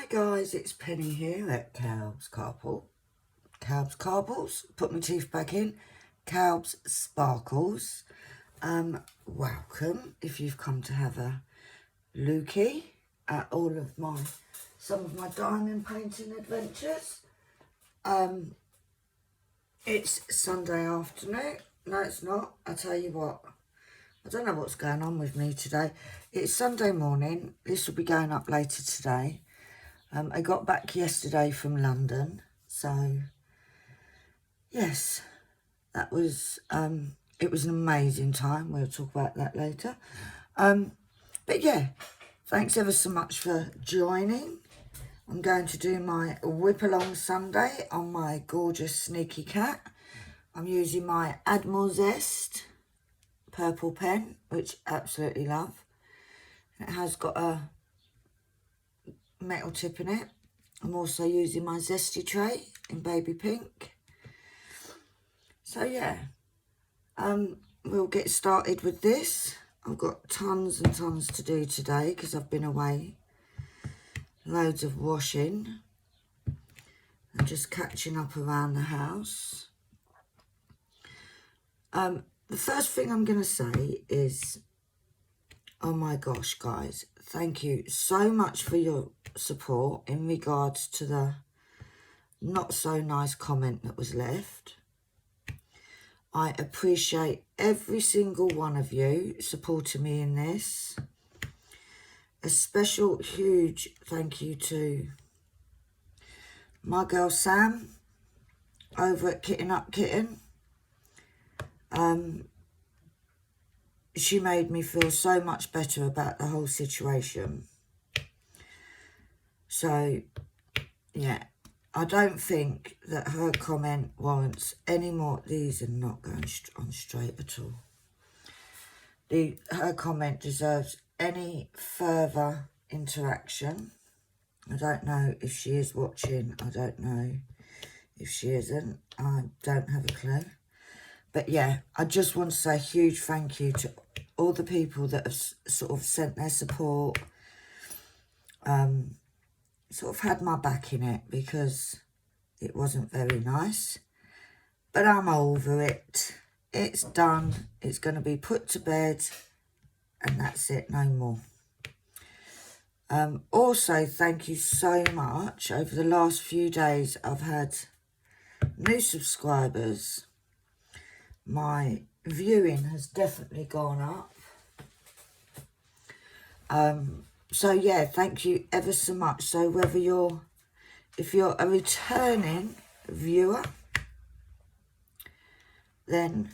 guys, it's Penny here at Calb's Carpals. Put my teeth back in. Calb's Sparkles. Welcome if you've come to have a lookie at some of my diamond painting adventures. It's Sunday afternoon. No, it's not. I tell you what. I don't know what's going on with me today. It's Sunday morning. This will be going up later today. I got back yesterday from London, so yes, that was it was an amazing time. We'll talk about that later. But yeah, thanks ever so much for joining. I'm going to do my whip along Sunday on my gorgeous sneaky cat. I'm using my Admiral Zest purple pen, which I absolutely love. It has got a metal tip in it. I'm also using my zesty tray in baby pink. So yeah, we'll get started with this. I've got tons and tons to do today because I've been away. Loads of washing and just catching up around the house. The first thing I'm going to say is, oh my gosh, guys, thank you so much for your support in regards to the not so nice comment that was left. I appreciate every single one of you supporting me in this. A special huge thank you to my girl Sam over at Kitten Up Kitten. She made me feel so much better about the whole situation. So, yeah, I don't think that her comment warrants any more. These are not going on straight at all. Her comment deserves any further interaction. I don't know if she is watching. I don't know if she isn't. I don't have a clue. But yeah, I just want to say a huge thank you to all the people that have sort of sent their support, sort of had my back in it, because it wasn't very nice. But I'm over it. It's done. It's going to be put to bed, and that's it, no more. Also, thank you so much. Over the last few days, I've had new subscribers. My viewing has definitely gone up. So yeah, thank you ever so much. So if you're a returning viewer, then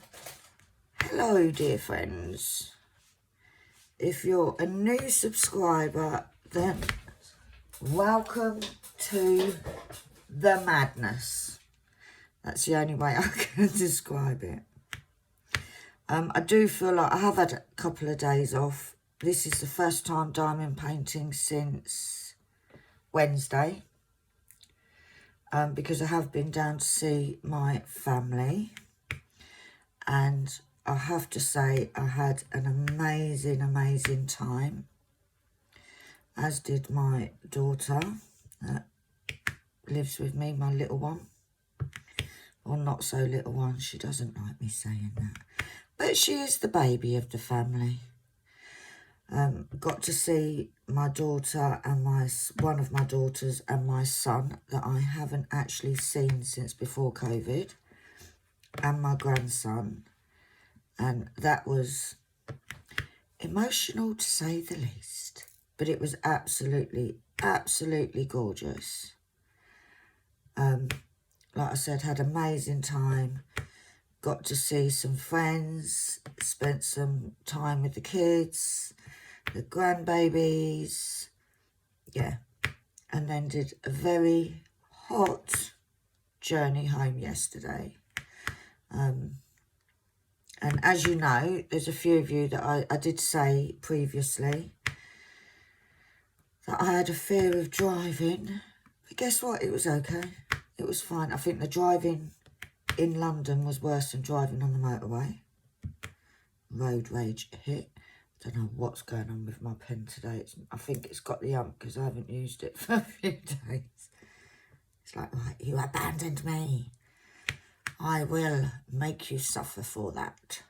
hello, dear friends. If you're a new subscriber, then welcome to the madness. That's the only way I can describe it. I do feel like I have had a couple of days off. This is the first time diamond painting since Wednesday. Because I have been down to see my family. And I have to say I had an amazing, amazing time. As did my daughter that lives with me, my little one. Or not so little one, she doesn't like me saying that. But she is the baby of the family. Got to see my daughter and one of my daughters and my son that I haven't actually seen since before COVID. And my grandson. And that was emotional to say the least. But it was absolutely, absolutely gorgeous. Like I said, had an amazing time. Got to see some friends, spent some time with the kids, the grandbabies, yeah. And then did a very hot journey home yesterday. And as you know, there's a few of you that I did say previously that I had a fear of driving. But guess what? It was okay. It was fine. I think the driving in London was worse than driving on the motorway. Road rage hit. Don't know what's going on with my pen today. I think it's got the ump because I haven't used it for a few days. It's like, right, you abandoned me. I will make you suffer for that.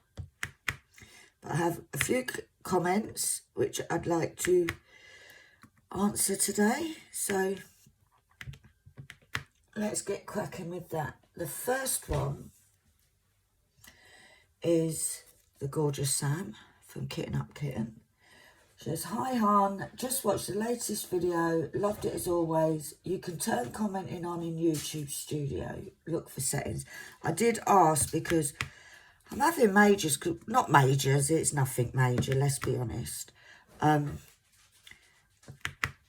But I have a few comments which I'd like to answer today. So let's get cracking with that. The first one is the gorgeous Sam from Kitten Up Kitten. She says, hi Han, just watched the latest video, loved it as always. You can turn commenting on in YouTube Studio, look for settings. I did ask because I'm having majors, not majors, it's nothing major, let's be honest.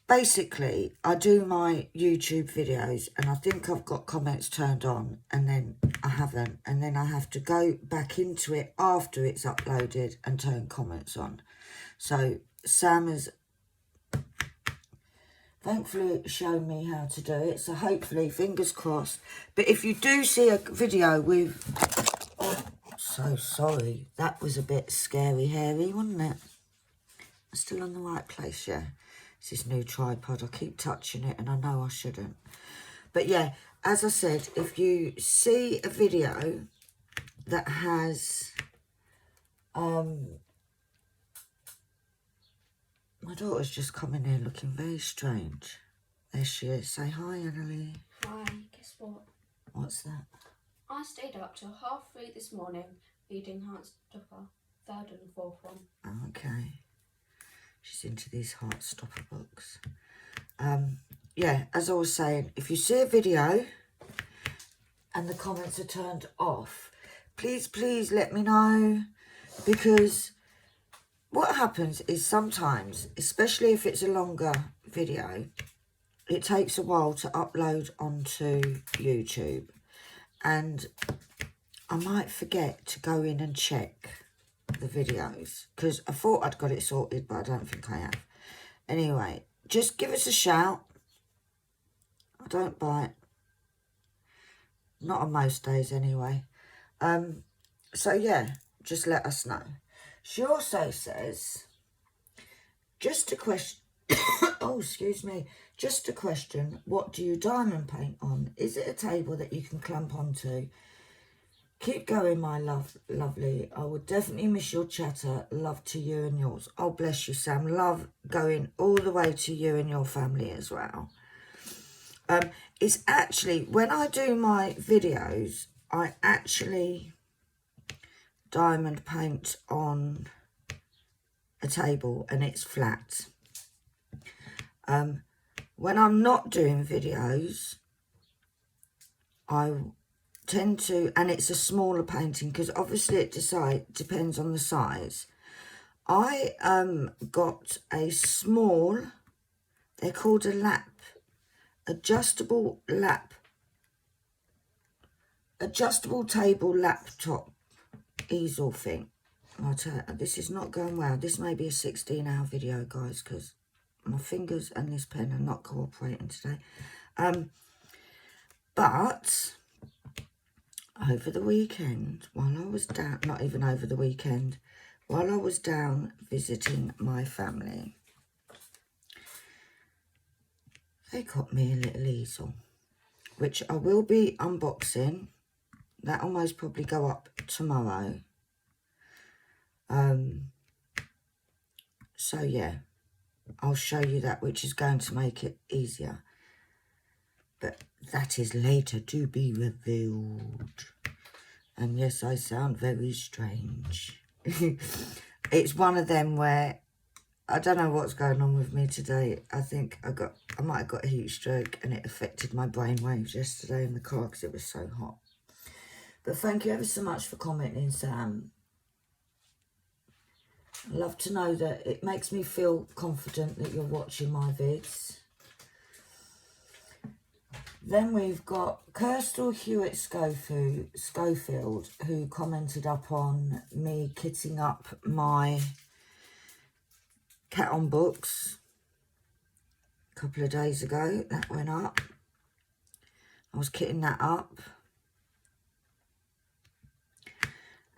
Basically, I do my YouTube videos and I think I've got comments turned on and then I haven't. And then I have to go back into it after it's uploaded and turn comments on. So Sam has thankfully shown me how to do it. So hopefully, fingers crossed. But if you do see a video with... Oh, so sorry. That was a bit scary, hairy, wasn't it? I'm still on the right place, yeah. It's this new tripod. I keep touching it and I know I shouldn't. But yeah, as I said, if you see a video that has... my daughter's just come in here looking very strange. There she is. Say hi, Annalie. Hi, guess what? What's that? I stayed up till 3:30 this morning reading Heartstopper, 3rd and 4th one. Okay. She's into these Heartstopper books. Yeah, as I was saying, if you see a video and the comments are turned off, please let me know, because what happens is sometimes, especially if it's a longer video, it takes a while to upload onto YouTube, and I might forget to go in and check the videos because I thought I'd got it sorted, but I don't think I have. Anyway, just give us a shout. I don't bite. Not on most days anyway. So yeah, just let us know. She also says, just a question, oh, excuse me, just a question, what do you diamond paint on? Is it a table that you can clamp onto? Keep going, my lovely. I would definitely miss your chatter. Love to you and yours. Oh, bless you, Sam. Love going all the way to you and your family as well. It's actually, when I do my videos, I actually diamond paint on a table and it's flat. When I'm not doing videos, I tend to, and it's a smaller painting because obviously it depends on the size. I got a small, they're called a lap, adjustable table laptop easel thing. I'll tell you, this is not going well. This may be a 16-hour video, guys, because my fingers and this pen are not cooperating today. But over the weekend, while I was down, not even over the weekend, while I was down visiting my family, they got me a little easel, which I will be unboxing. That'll most probably go up tomorrow. So yeah, I'll show you that, which is going to make it easier. But that is later to be revealed. And yes, I sound very strange. It's one of them where I don't know what's going on with me today. I think I might have got a heat stroke and it affected my brain waves yesterday in the car because it was so hot. But thank you ever so much for commenting, Sam. I love to know that it makes me feel confident that you're watching my vids. Then we've got Kirstel Hewitt Schofield, who commented up on me kitting up my Cat on books a couple of days ago. That went up. I was kitting that up.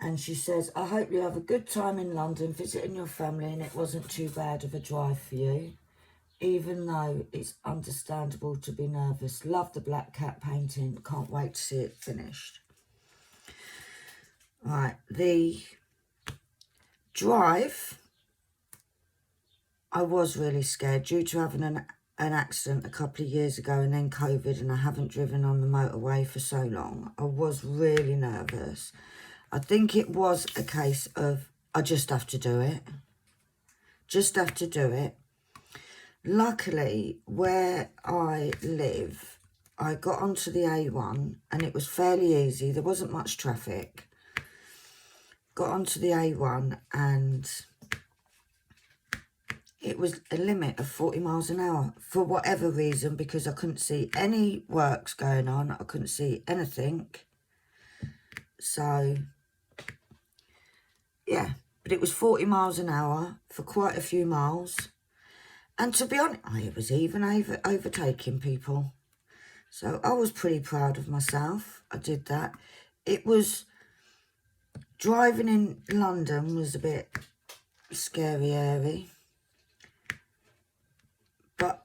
And she says, I hope you have a good time in London visiting your family and it wasn't too bad of a drive for you, even though it's understandable to be nervous. Love the black cat painting. Can't wait to see it finished. Right, the drive, I was really scared due to having an accident a couple of years ago and then COVID, and I haven't driven on the motorway for so long. I was really nervous. I think it was a case of I just have to do it. Just have to do it. Luckily, where I live, I got onto the A1 and it was fairly easy. There wasn't much traffic. Got onto the A1 and it was a limit of 40 miles an hour for whatever reason, because I couldn't see any works going on. I couldn't see anything. So, yeah, but it was 40 miles an hour for quite a few miles. And to be honest, I was even overtaking people. So I was pretty proud of myself. I did that. It was, driving in London was a bit scary. But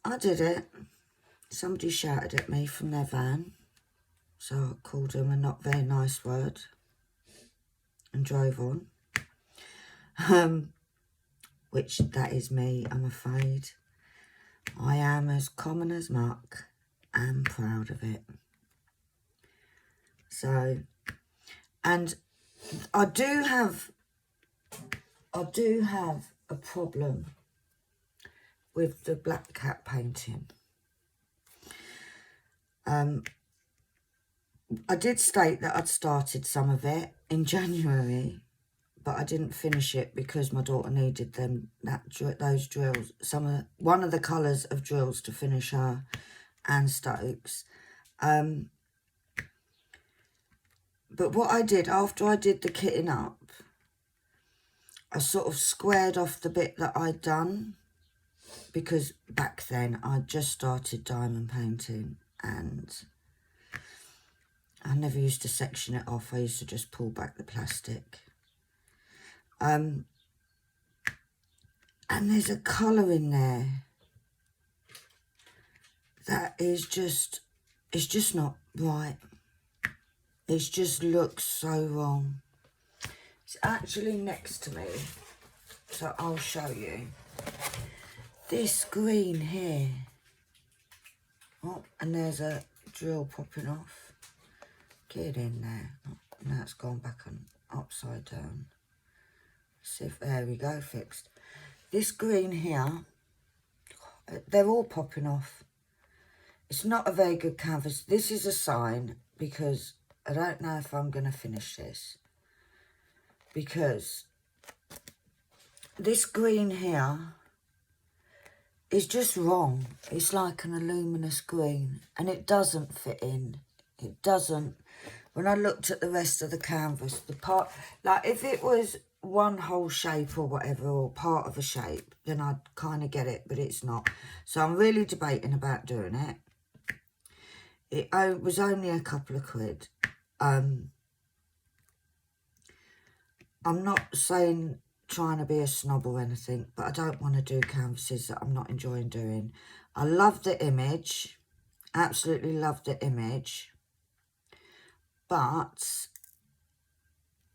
I did it. Somebody shouted at me from their van. So I called them a not very nice word and drove on. Which that is me, I'm afraid. I am as common as muck and proud of it. So, and I do have a problem with the black cat painting. I did state that I'd started some of it in January, but I didn't finish it because my daughter needed those drills. One of the colours of drills to finish her and Stokes. But what I did after I did the kitting up, I sort of squared off the bit that I'd done, because back then I just started diamond painting and I never used to section it off. I used to just pull back the plastic. And there's a colour in there that is just, it's just not right. It just looks so wrong. It's actually next to me, so I'll show you. This green here. Oh, and there's a drill popping off. Get in there. Oh, now it's gone back on upside down. See if, there we go, fixed. This green here, they're all popping off. It's not a very good canvas. This is a sign, because I don't know if I'm going to finish this. Because this green here is just wrong. It's like an luminous green and it doesn't fit in. It doesn't. When I looked at the rest of the canvas, the part, like if it was one whole shape or whatever, or part of a shape, then I'd kind of get it, but it's not. So I'm really debating about doing it. It was only a couple of quid. I'm not saying trying to be a snob or anything, but I don't want to do canvases that I'm not enjoying doing. I love the image, absolutely love the image, but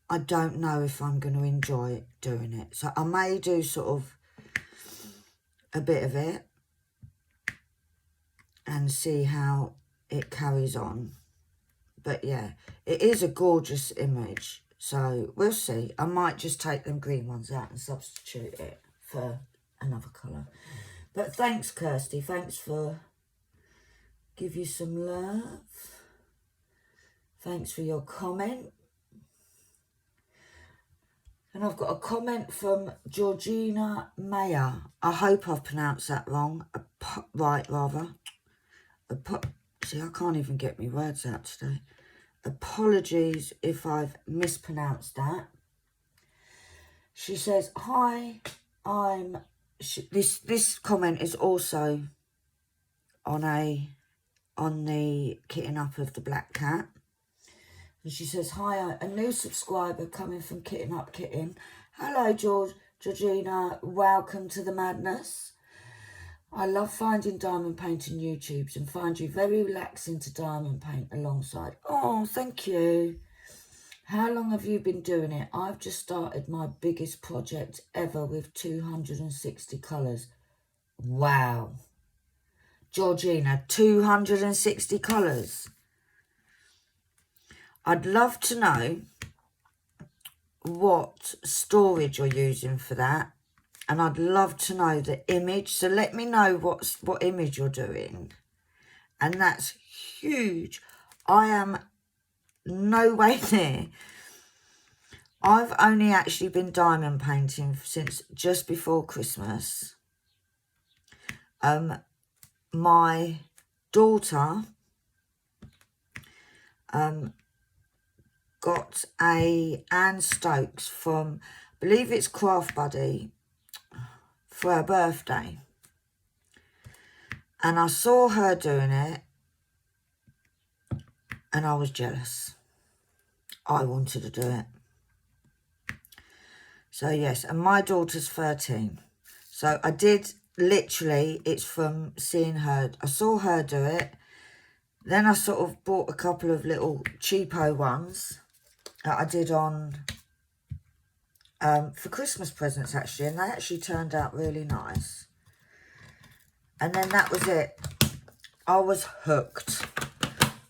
I don't know if I'm going to enjoy doing it. So I may do sort of a bit of it and see how it carries on. But yeah, it is a gorgeous image. So we'll see. I might just take them green ones out and substitute it for another colour. But thanks, Kirsty. Thanks for give you some love. Thanks for your comment. And I've got a comment from Georgina Mayer. I hope I've pronounced that wrong. Right, rather. See, I can't even get my words out today. Apologies if I've mispronounced that. She says, hi, this comment is also on the kitting up of the black cat. And she says, hi, a new subscriber coming from Kitten Up Kitten. Hello, Georgina. Welcome to the madness. I love finding diamond painting YouTubes and find you very relaxing to diamond paint alongside. Oh, thank you. How long have you been doing it? I've just started my biggest project ever with 260 colours. Wow. Georgina, 260 colours. I'd love to know what storage you're using for that. And I'd love to know the image. So let me know what image you're doing. And that's huge. I am no way near. I've only actually been diamond painting since just before Christmas. My daughter got a Anne Stokes from, I believe it's Craft Buddy, for her birthday. And I saw her doing it and I was jealous. I wanted to do it. So yes, and my daughter's 13. So I did literally, it's from seeing her. I saw her do it. Then I sort of bought a couple of little cheapo ones that I did on for Christmas presents actually. And they actually turned out really nice. And then that was it. I was hooked.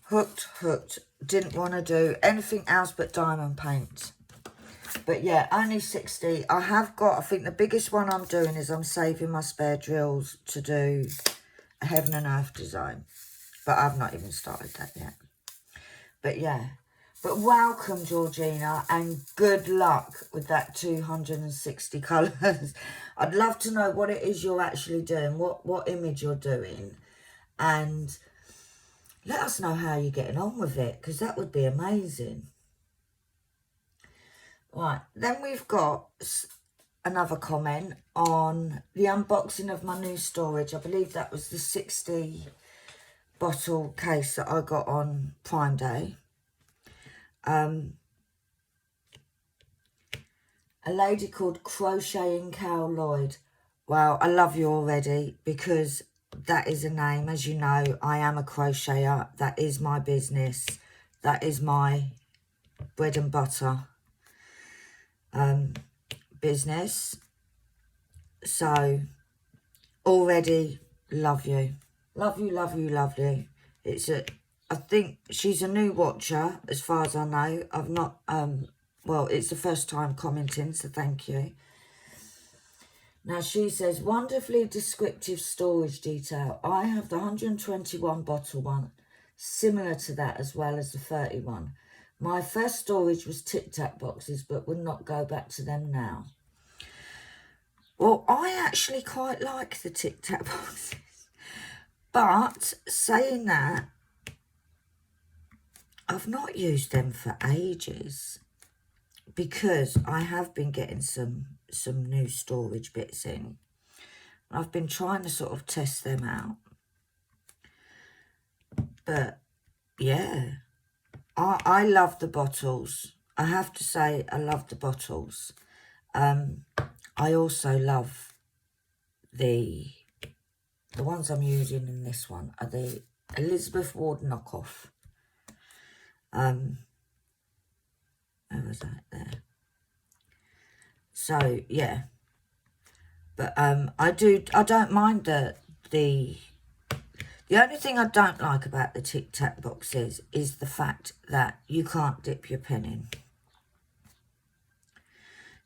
Hooked. Didn't want to do anything else but diamond paint. But yeah, only 60. I have got, I think the biggest one I'm doing is I'm saving my spare drills to do a heaven and earth design. But I've not even started that yet. But yeah. But welcome, Georgina, and good luck with that 260 colours. I'd love to know what it is you're actually doing, what image you're doing. And let us know how you're getting on with it, because that would be amazing. Right, then we've got another comment on the unboxing of my new storage. I believe that was the 60 bottle case that I got on Prime Day. A lady called Crocheting Cal Lloyd. Wow, I love you already, because that is a name. As you know, I am a crocheter. That is my business. That is my bread and butter business. So already love you. Love you. I think she's a new watcher as far as I know. I've not well, it's the first time commenting, so thank you. Now she says, wonderfully descriptive storage detail. I have the 121 bottle one, similar to that as well as the 31. My first storage was Tic Tac boxes, but would not go back to them now. Well, I actually quite like the Tic Tac boxes. But saying that, I've not used them for ages, because I have been getting some new storage bits in. I've been trying to sort of test them out. But yeah, I love the bottles. I have to say, I love the bottles. I also love the ones I'm using in this one are the Elizabeth Ward knockoff. Where was that? There. So yeah, but I don't mind the only thing I don't like about the Tic Tac boxes is the fact that you can't dip your pen in.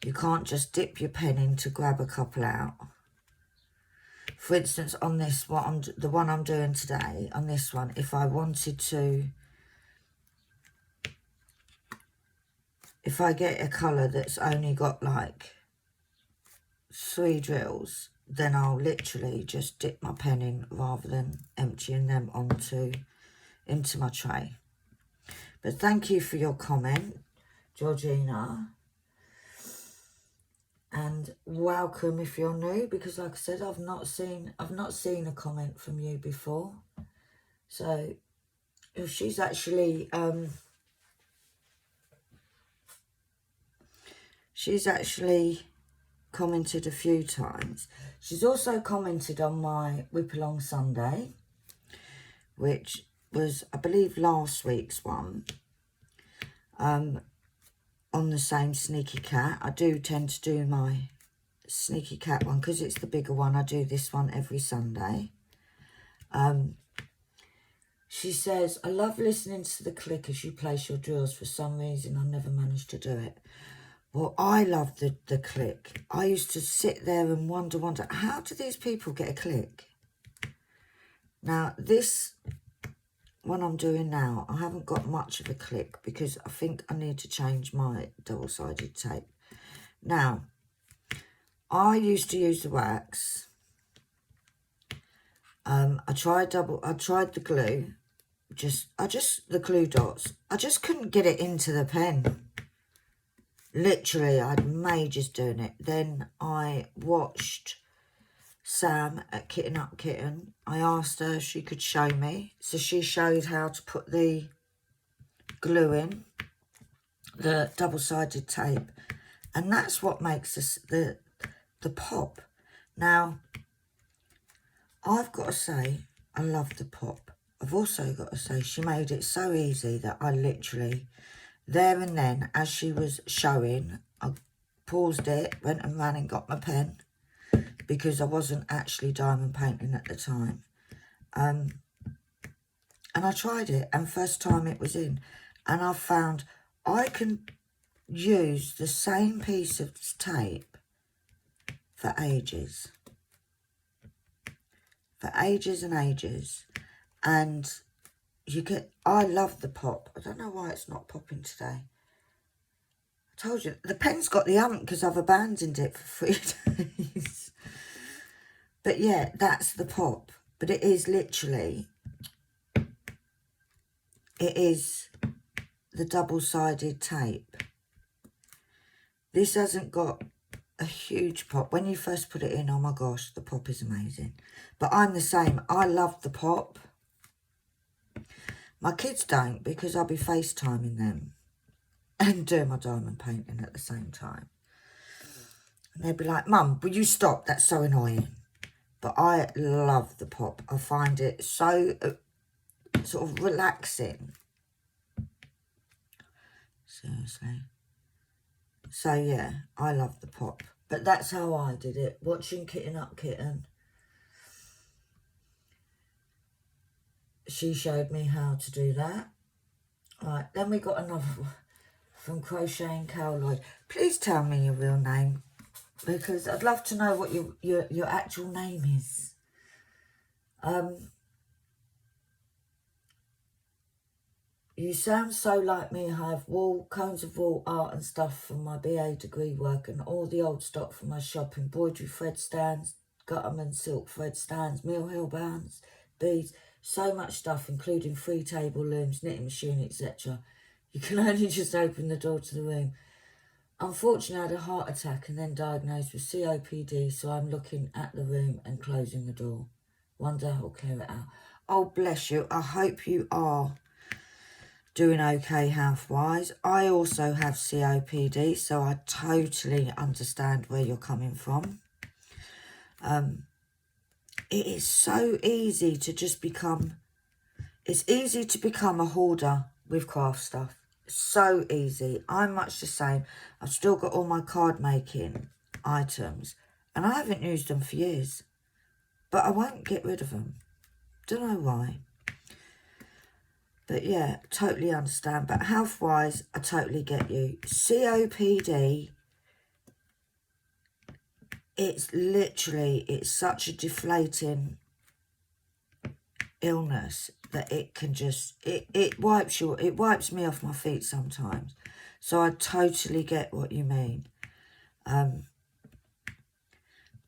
You can't just dip your pen in to grab a couple out. For instance, on this, the one I'm doing today, on this one, if I wanted to, if I get a colour that's only got like 3 drills, then I'll literally just dip my pen in rather than emptying them into my tray. But thank you for your comment, Georgina. And welcome if you're new, because like I said, I've not seen a comment from you before. So if she's actually she's actually commented a few times. She's also commented on my WIP Along Sunday, which was, I believe, last week's one, on the same Sneaky Cat. I do tend to do my Sneaky Cat one because it's the bigger one. I do this one every Sunday. She says, I love listening to the click as you place your drills. For some reason, I never managed to do it. Well, I love the click. I used to sit there and wonder, how do these people get a click? Now, this one I'm doing now, I haven't got much of a click because I think I need to change my double-sided tape. Now, I used to use the wax. I tried the glue, the glue dots. I just couldn't get it into the pen. Literally, I had majors doing it. Then I watched Sam at Kitten Up Kitten. I asked her if she could show me. So she showed how to put the glue in, the double-sided tape. And that's what makes the pop. Now, I've got to say, I love the pop. I've also got to say, she made it so easy that I literally, there and then, as she was showing, I paused it, went and ran and got my pen, because I wasn't actually diamond painting at the time. And I tried it, and first time it was in, and I found I can use the same piece of tape for ages. For ages and ages. And you get, I love the pop. I don't know why it's not popping today. I told you, the pen's got the ump because I've abandoned it for 3 days. But yeah, that's the pop. But it is literally, it is the double-sided tape. This hasn't got a huge pop. When you first put it in, oh my gosh, the pop is amazing. But I'm the same. I love the pop. My kids don't, because I'll be FaceTiming them and doing my diamond painting at the same time. And they'll be like, Mum, will you stop? That's so annoying. But I love the pop. I find it so sort of relaxing. Seriously. So yeah, I love the pop. But that's how I did it. Watching Kitten Up Kitten. She showed me how to do that. Right, then we got another one from Crocheting Cowloyd. Please tell me your real name, because I'd love to know what your actual name is. You sound so like me. I have cones of wool, art and stuff from my BA degree work, and all the old stock from my shop, embroidery thread stands, Gutterman silk thread stands, Mill Hill bands, beads, so much stuff, including free table looms, knitting machine, etc. You can only just open the door to the room. Unfortunately, I had a heart attack and then diagnosed with COPD, so I'm looking at the room and closing the door. One day I'll clear it out. Oh, bless you. I hope you are doing okay health-wise. I also have COPD, so I totally understand where you're coming from. It is so easy to just become... It's easy to become a hoarder with craft stuff. So easy. I'm much the same. I've still got all my card making items, and I haven't used them for years. But I won't get rid of them. Don't know why. But yeah, totally understand. But health-wise, I totally get you. COPD, it's literally, it's such a deflating illness that it can just, it wipes me off my feet sometimes. So I totally get what you mean.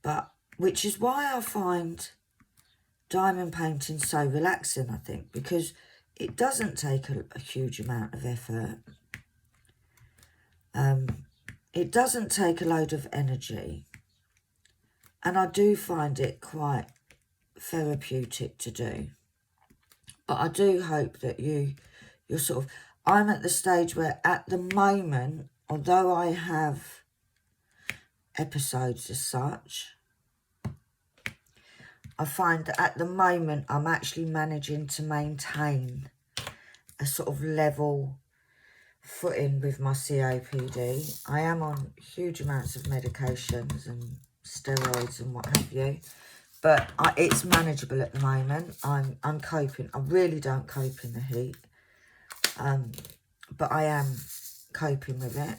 But, which is why I find diamond painting so relaxing, I think, because it doesn't take a huge amount of effort. It doesn't take a load of energy. And I do find it quite therapeutic to do. But I do hope that you're sort of... I'm at the stage where at the moment, although I have episodes as such. I find that at the moment I'm actually managing to maintain a sort of level footing with my COPD. I am on huge amounts of medications and steroids and what have you, but it's manageable at the moment. I'm coping. I really don't cope in the heat, but I am coping with it.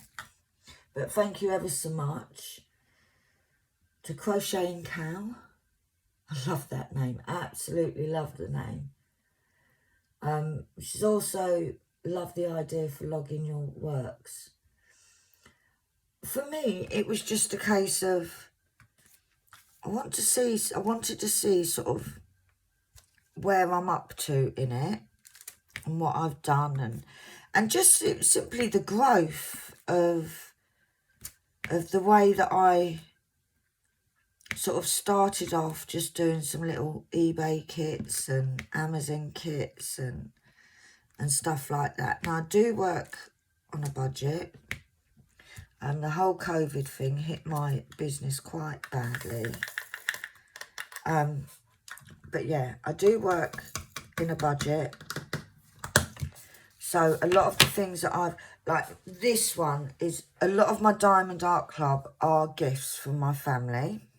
But thank you ever so much to Crocheting Cow. I love that name. Absolutely love the name. She's also loved the idea for logging your works. For me, it was just a case of I wanted to see sort of where I'm up to in it and what I've done, and just simply the growth of the way that I sort of started off just doing some little eBay kits and Amazon kits and stuff like that. Now, I do work on a budget, and the whole COVID thing hit my business quite badly. But yeah, I do work in a budget. So a lot of the things that I've, like this one is, a lot of my Diamond Art Club are gifts from my family.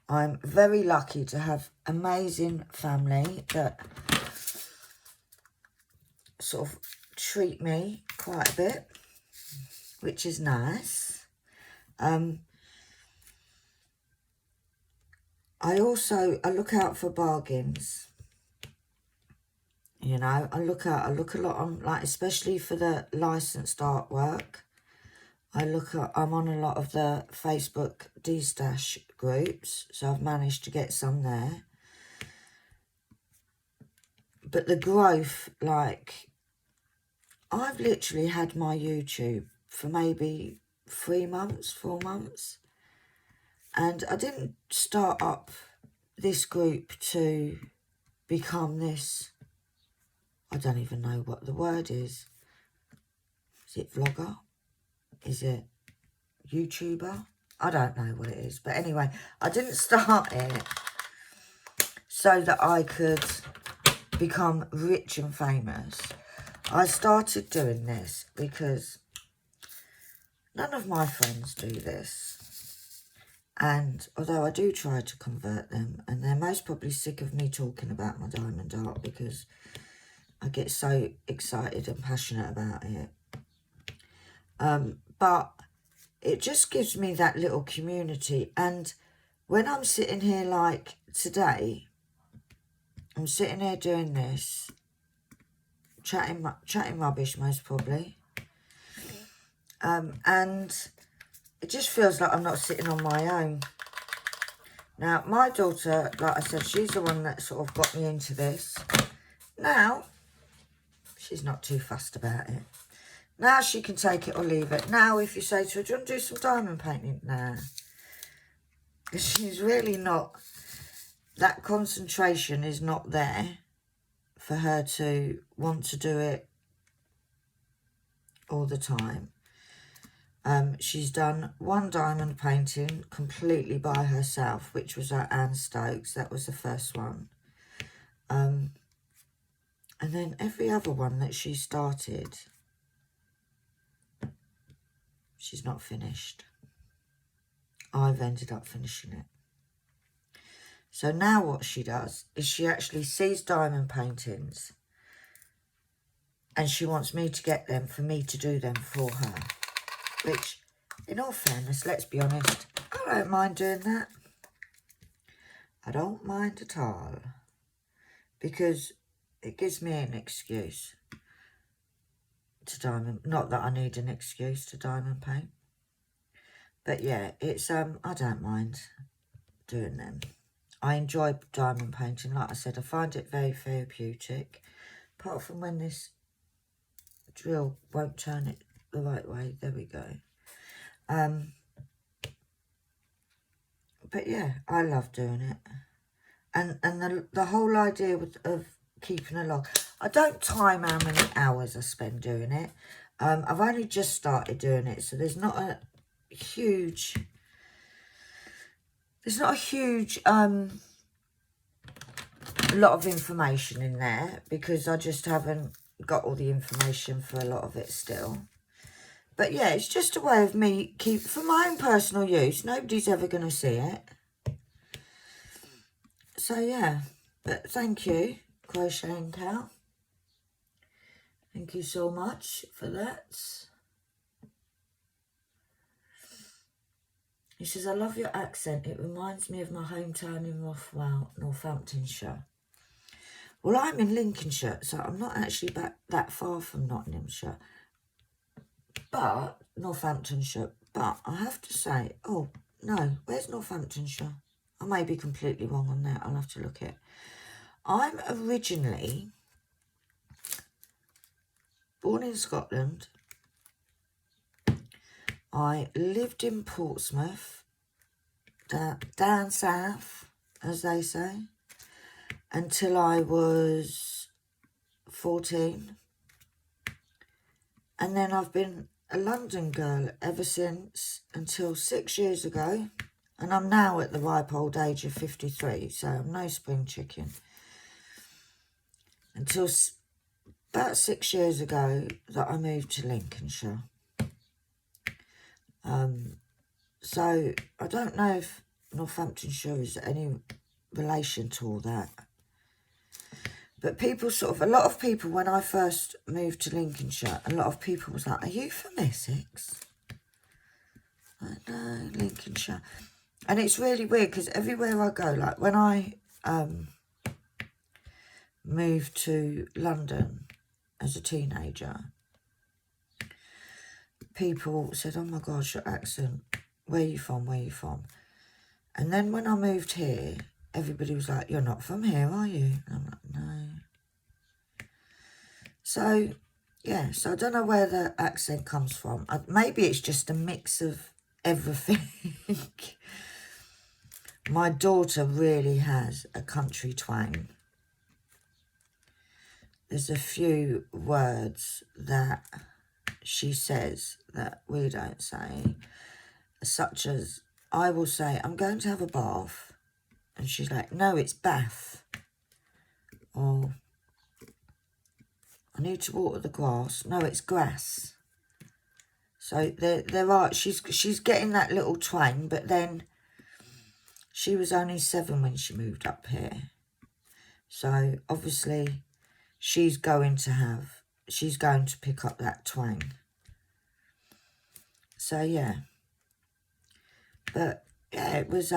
I'm very lucky to have amazing family that sort of treat me quite a bit, which is nice. I look out for bargains. You know, I look a lot on, like, especially for the licensed artwork. I'm on a lot of the Facebook D-Stash groups, so I've managed to get some there. But the growth, like, I've literally had my YouTube for maybe 3 months, 4 months. And I didn't start up this group to become this, I don't even know what the word is. Is it vlogger? Is it YouTuber? I don't know what it is. But anyway, I didn't start it so that I could become rich and famous. I started doing this because none of my friends do this. And although I do try to convert them, and they're most probably sick of me talking about my diamond art because I get so excited and passionate about it. But it just gives me that little community. And when I'm sitting here like today, I'm sitting here doing this, chatting rubbish most probably. And it just feels like I'm not sitting on my own. Now, my daughter, like I said, she's the one that sort of got me into this. Now, she's not too fussed about it. Now she can take it or leave it. Now, if you say to her, do you want to do some diamond painting? Nah. She's really not, that concentration is not there for her to want to do it all the time. She's done one diamond painting completely by herself, which was at Anne Stokes. That was the first one. And then every other one that she started, she's not finished. I've ended up finishing it. So now what she does is she actually sees diamond paintings and she wants me to get them for me to do them for her. Which, in all fairness, let's be honest, I don't mind doing that. I don't mind at all. Because it gives me an excuse to diamond. Not that I need an excuse to diamond paint. But yeah, it's, I don't mind doing them. I enjoy diamond painting. Like I said, I find it very therapeutic. Apart from when this drill won't turn it the right way. There we go. But yeah, I love doing it. And the whole idea of keeping a log. I don't time how many hours I spend doing it. I've only just started doing it, so there's not huge, there's not a huge lot of information in there, because I just haven't got all the information for a lot of it still. But yeah, it's just a way of me for my own personal use. Nobody's ever going to see it. So yeah, but thank you, Crocheting Cow. Thank you so much for that. He says, I love your accent. It reminds me of my hometown in Rothwell, Northamptonshire. Well, I'm in Lincolnshire, so I'm not actually back that far from Nottinghamshire. But, Northamptonshire. But I have to say, oh, no, where's Northamptonshire? I may be completely wrong on that. I'll have to look at it. I'm originally born in Scotland. I lived in Portsmouth, down south, as they say, until I was 14. And then I've been a London girl ever since, until 6 years ago. And I'm now at the ripe old age of 53, so I'm no spring chicken. Until about 6 years ago that I moved to Lincolnshire. So I don't know if Northamptonshire is any relation to all that. But people a lot of people, when I first moved to Lincolnshire, a lot of people was like, are you from Essex? Like, no, Lincolnshire. And it's really weird, because everywhere I go, like when I moved to London as a teenager, people said, oh my gosh, your accent, where are you from, where are you from? And then when I moved here, everybody was like, you're not from here, are you? And I'm like, no. So, yeah, so I don't know where the accent comes from. Maybe it's just a mix of everything. My daughter really has a country twang. There's a few words that she says that we don't say, such as, I will say, I'm going to have a bath, and she's like, no, it's bath. Or, I need to water the grass. No, it's grass. So there are, she's getting that little twang, but then she was only 7 when she moved up here. So obviously she's going to pick up that twang. So yeah. But yeah, it was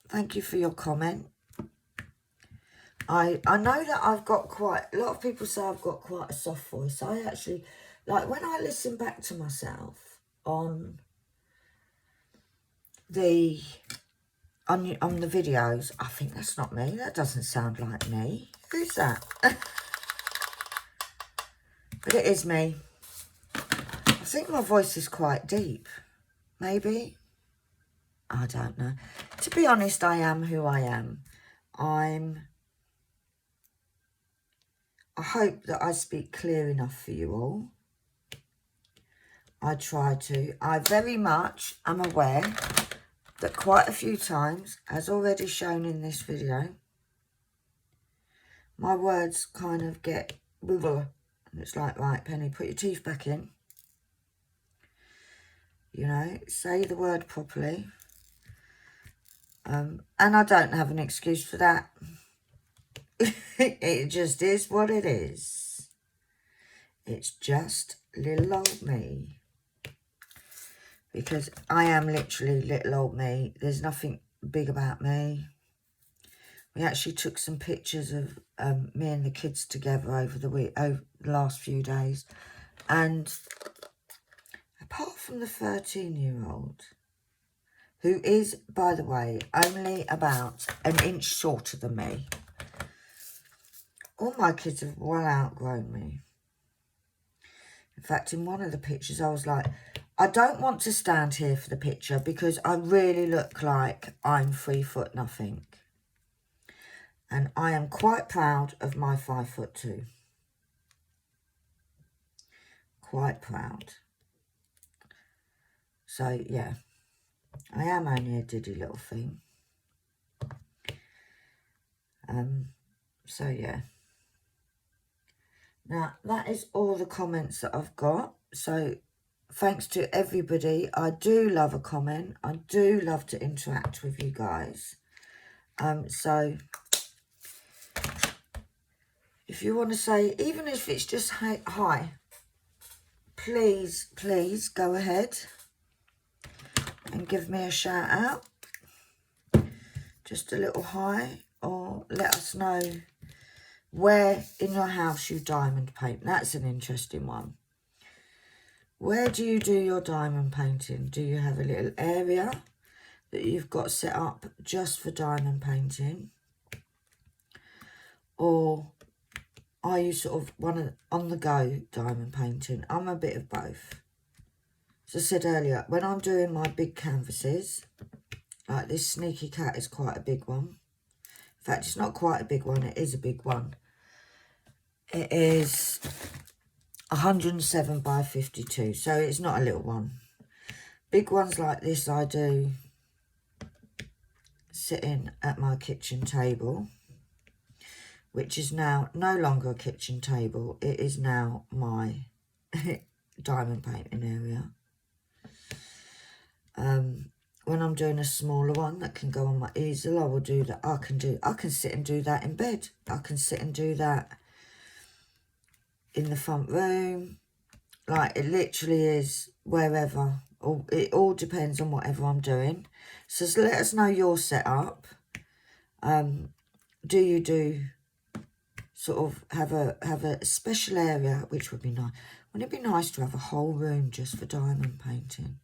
thank you for your comment. I know that I've got a lot of people say I've got quite a soft voice. I actually, like when I listen back to myself on the videos, I think that's not me. That doesn't sound like me. Who's that? But it is me. I think my voice is quite deep. Maybe. I don't know. To be honest, I am who I am. I hope that I speak clear enough for you all. I try to. I very much am aware that quite a few times, as already shown in this video, my words kind of get wiggle. And it's like, right, Penny, put your teeth back in. You know, say the word properly. And I don't have an excuse for that. It just is what it is. It's just little old me. Because I am literally little old me. There's nothing big about me. We actually took some pictures of me and the kids together over the last few days. And apart from the 13-year-old, who is, by the way, only about an inch shorter than me, all my kids have well outgrown me. In fact, in one of the pictures, I was like, I don't want to stand here for the picture because I really look like I'm 3 foot nothing. And I am quite proud of my 5'2". Quite proud. So, yeah, I am only a diddy little thing. So, yeah. Now, that is all the comments that I've got. So, thanks to everybody. I do love a comment. I do love to interact with you guys. So, if you want to say, even if it's just hi, please go ahead and give me a shout out. Just a little hi, or let us know where in your house you diamond paint. That's an interesting one. Where do you do your diamond painting? Do you have a little area that you've got set up just for diamond painting? Or are you sort of on the go diamond painting? I'm a bit of both. As I said earlier, when I'm doing my big canvases, like this Sneaky Cat is quite a big one. In fact, it's not quite a big one, it is a big one. It is 107 by 52, so it's not a little one. Big ones like this I do sitting at my kitchen table, which is now no longer a kitchen table. It is now my diamond painting area. When I'm doing a smaller one that can go on my easel, I will do that. I can sit and do that in bed. I can sit and do that in the front room. Like, it literally is wherever. It all depends on whatever I'm doing. So let us know your setup. Do you do sort of have a special area, which would be nice? Wouldn't it be nice to have a whole room just for diamond painting?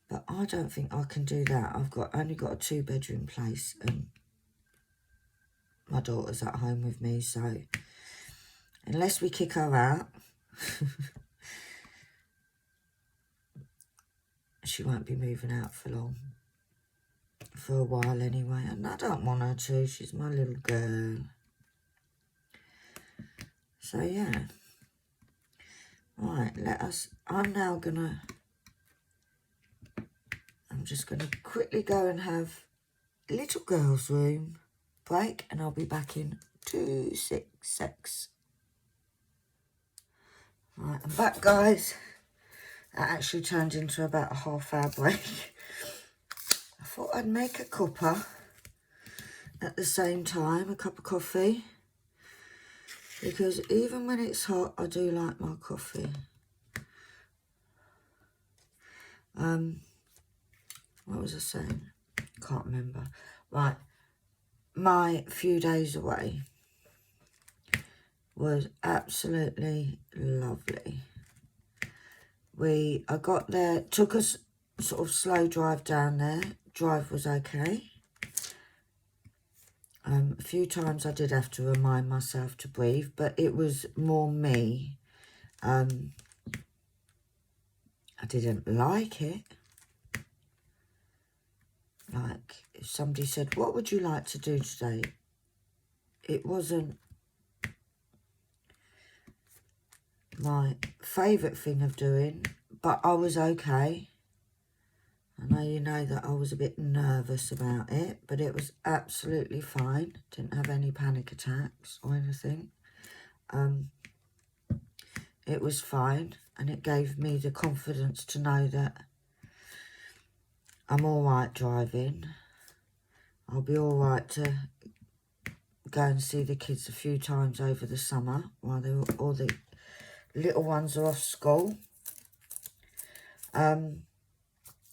But I don't think I can do that. I've only got a 2-bedroom place, and my daughter's at home with me, so unless we kick her out, she won't be moving out for long. For a while anyway, and I don't want her to. She's my little girl. So yeah. Right, I'm just gonna quickly go and have a little girl's room break, and I'll be back in 2-6. Right, I'm back, guys. That actually turned into about a half-hour break. I thought I'd make a cuppa at the same time, a cup of coffee, because even when it's hot, I do like my coffee. What was I saying? Can't remember. Right, my few days away was absolutely lovely. I got there, took us sort of slow drive down there. Drive was okay. A few times I did have to remind myself to breathe, but it was more me. I didn't like it. Like, if somebody said, what would you like to do today? It wasn't my favourite thing of doing, but I was okay. I know you know that I was a bit nervous about it, but it was absolutely fine. Didn't have any panic attacks or anything. It was fine, and it gave me the confidence to know that I'm all right driving. I'll be all right to go and see the kids a few times over the summer while all the little ones are off school.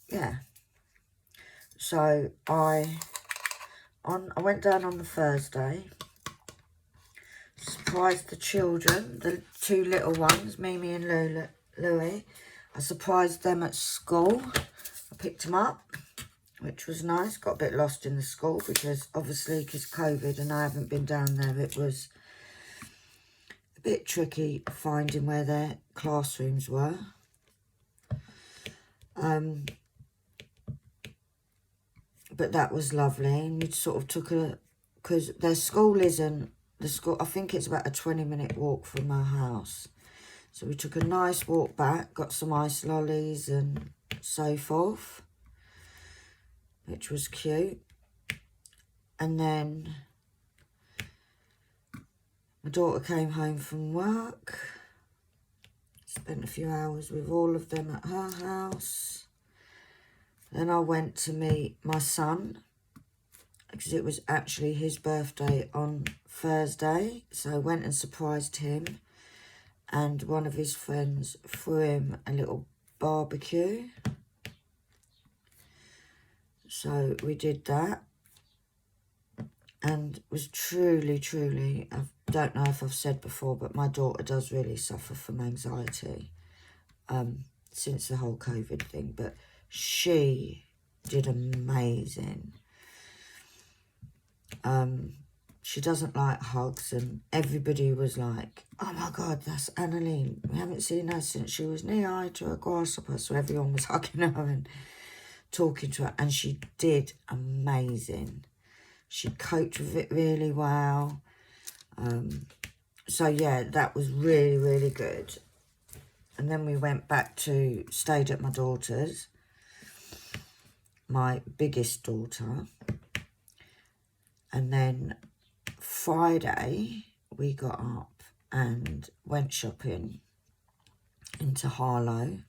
Yeah. So I went down on the Thursday, surprised the children, the 2 little ones, Mimi and Louie. I surprised them at school. I picked them up, which was nice. Got a bit lost in the school because obviously because COVID and I haven't been down there, it was a bit tricky finding where their classrooms were. But that was lovely, and you sort of took because their school isn't, I think it's about a 20-minute walk from our house. So we took a nice walk back, got some ice lollies and so forth, which was cute. And then my daughter came home from work, spent a few hours with all of them at her house. Then I went to meet my son, because it was actually his birthday on Thursday. So I went and surprised him, and one of his friends threw him a little barbecue. So we did that, and it was truly, I don't know if I've said before, but my daughter does really suffer from anxiety since the whole COVID thing, but she did amazing. She doesn't like hugs, and everybody was like, oh my God, that's Annalene. We haven't seen her since she was knee-high to a grasshopper. So everyone was hugging her and talking to her, and she did amazing. She coped with it really well. So yeah, that was really good. And then we went back to, stayed at my daughter's, my biggest daughter. And then Friday, we got up and went shopping into Harlow,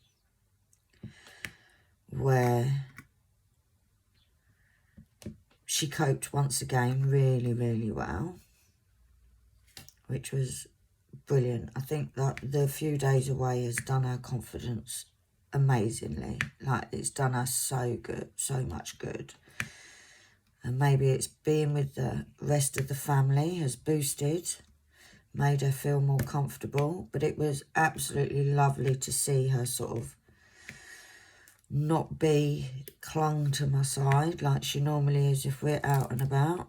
where she coped once again really well, which was brilliant. I think that the few days away has done her confidence amazingly. Like, it's done her so good, so much good. And maybe it's being with the rest of the family has boosted, made her feel more comfortable. But it was absolutely lovely to see her sort of not be clung to my side like she normally is if we're out and about.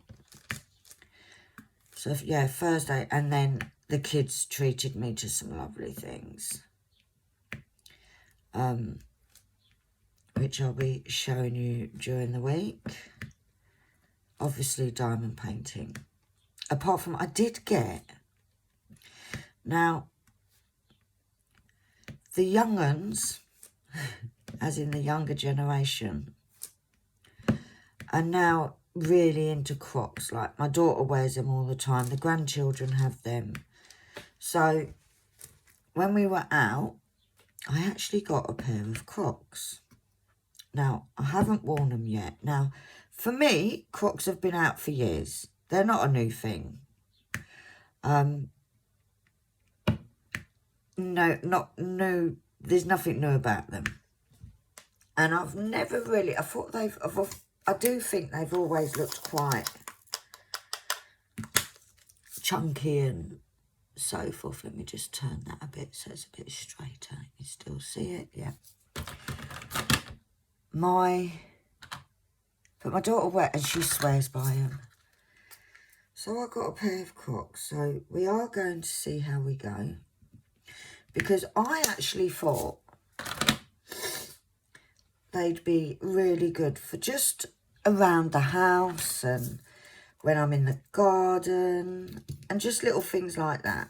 So yeah, Thursday, and then the kids treated me to some lovely things, which I'll be showing you during the week. Obviously diamond painting. Apart from, I did get, now the young uns, as in the younger generation, are now really into Crocs. Like, my daughter wears them all the time. The grandchildren have them. So when we were out, I actually got a pair of Crocs. Now, I haven't worn them yet. Now, for me, Crocs have been out for years. They're not a new thing. No, not new. There's nothing new about them. And I've never really, I do think they've always looked quite chunky and so forth. Let me just turn that a bit so it's a bit straighter. You still see it? Yeah. But my daughter wears, and she swears by them. So I got a pair of Crocs. So we are going to see how we go. Because I actually thought they'd be really good for just around the house and when I'm in the garden and just little things like that.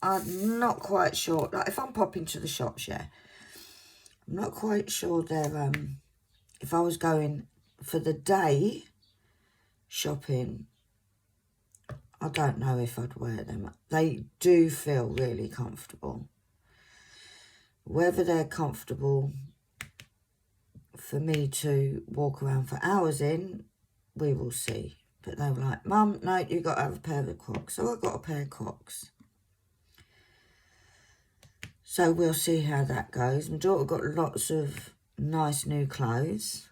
I'm not quite sure. Like, if I'm popping to the shops, yeah, I'm not quite sure they're, if I was going for the day shopping, I don't know if I'd wear them. They do feel really comfortable. Whether they're comfortable for me to walk around for hours in, we will see. But they were like, Mum, no, you got to have a pair of Crocs. So I got a pair of Crocs. So we'll see how that goes. My daughter got lots of nice new clothes.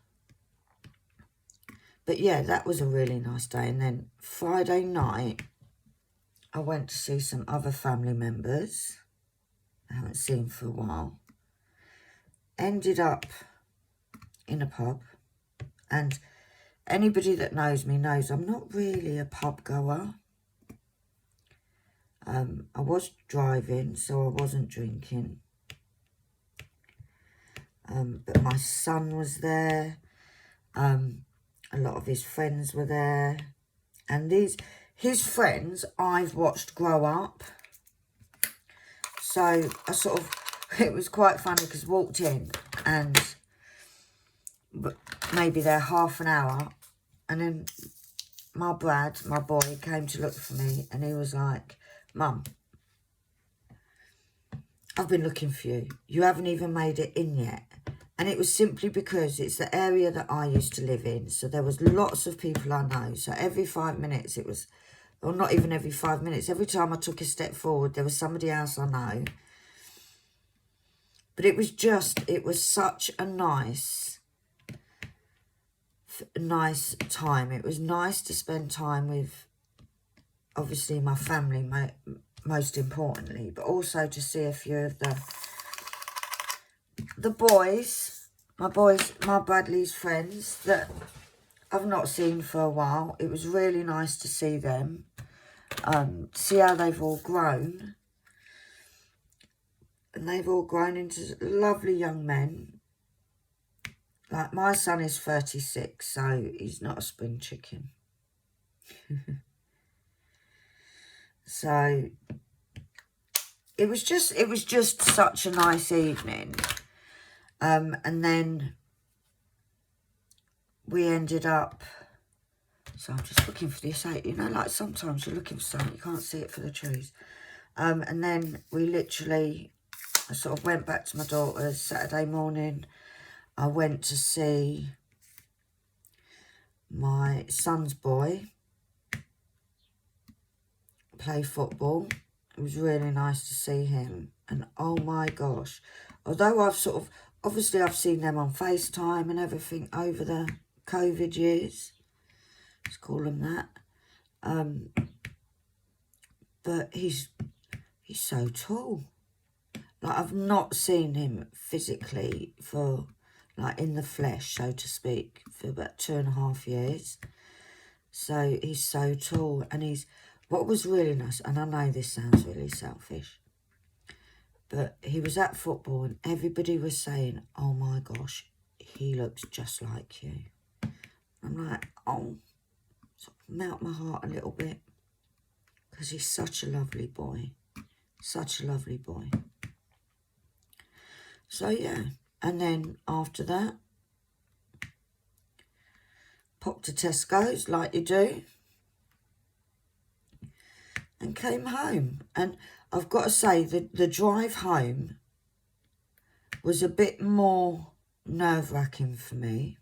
But yeah, that was a really nice day. And then Friday night, I went to see some other family members I haven't seen for a while. Ended up in a pub. And anybody that knows me knows I'm not really a pub goer. I was driving, so I wasn't drinking. But my son was there. A lot of his friends were there. And his friends I've watched grow up. So I sort of, it was quite funny because I walked in and maybe there half an hour, and then my Brad, my boy, came to look for me, and he was like, Mum, I've been looking for you. You haven't even made it in yet. And it was simply because it's the area that I used to live in. So there was lots of people I know. So every 5 minutes it was, or not even every 5 minutes, every time I took a step forward, there was somebody else I know. But it was such a nice time. It was nice to spend time with, obviously, my family, most importantly, but also to see a few of the boys, my Bradley's friends that I've not seen for a while. It was really nice to see them, see how they've all grown. And they've all grown into lovely young men. Like, my son is 36, so he's not a spring chicken. So it was just such a nice evening. And then we ended up, so I'm just looking for this out, you know, like sometimes you're looking for something, you can't see it for the trees. And then we literally, I sort of went back to my daughter's. Saturday morning, I went to see my son's boy play football. It was really nice to see him. And oh my gosh, although I've sort of, obviously I've seen them on FaceTime and everything over the COVID years, let's call them that. But he's so tall. Like, I've not seen him physically for, like, in the flesh, so to speak, for about 2.5 years. So he's so tall. And he's, what was really nice, and I know this sounds really selfish, but he was at football and everybody was saying, oh my gosh, he looks just like you. I'm like, oh, sort of melt my heart a little bit, because he's such a lovely boy. Such a lovely boy. So, yeah. And then after that, popped to Tesco's like you do, and came home. And I've got to say, the drive home was a bit more nerve-wracking for me.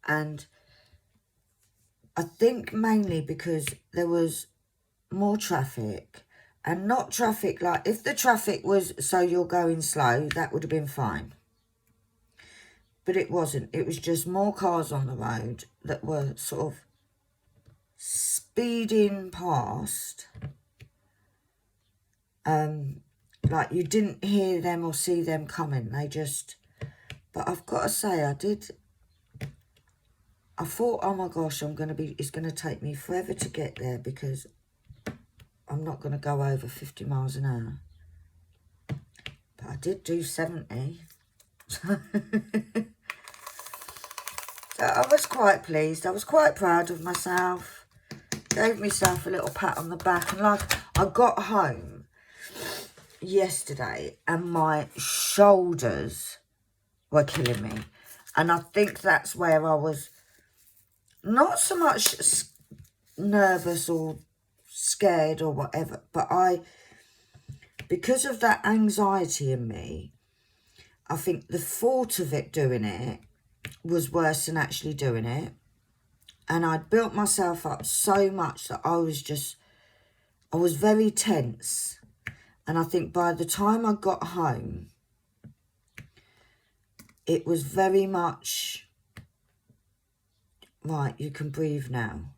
And I think mainly because there was more traffic. And not traffic like, if the traffic was so you're going slow, that would have been fine. But it wasn't. It was just more cars on the road that were sort of speeding past. Like, you didn't hear them or see them coming. They just... But I've got to say, I thought, oh my gosh, it's going to take me forever to get there, because I'm not going to go over 50 miles an hour. But I did do 70. So I was quite pleased. I was quite proud of myself. Gave myself a little pat on the back. And like, I got home yesterday and my shoulders were killing me. And I think that's where I was not so much nervous or scared or whatever, but because of that anxiety in me, I think the thought of it doing it was worse than actually doing it. And I'd built myself up so much that I was very tense. And I think by the time I got home, it was very much, right, you can breathe now.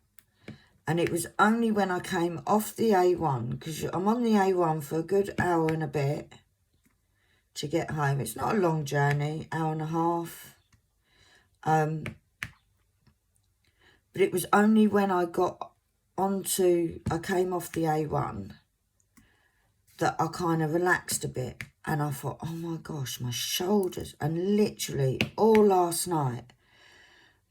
And it was only when I came off the A1, because I'm on the A1 for a good hour and a bit to get home. It's not a long journey, hour and a half. But it was only when I came off the A1 that I kind of relaxed a bit. And I thought, oh my gosh, my shoulders. And literally all last night,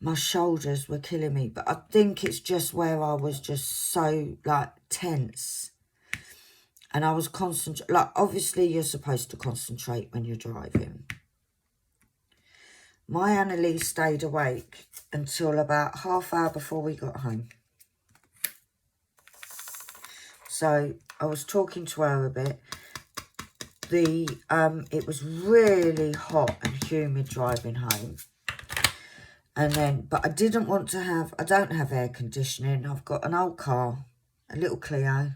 my shoulders were killing me. But I think it's just where I was just so, like, tense. And I was concentrating, like, obviously you're supposed to concentrate when you're driving. My Annalise stayed awake until about half hour before we got home. So I was talking to her a bit. It was really hot and humid driving home. And then, but I didn't want to have, I don't have air conditioning. I've got an old car, a little Clio.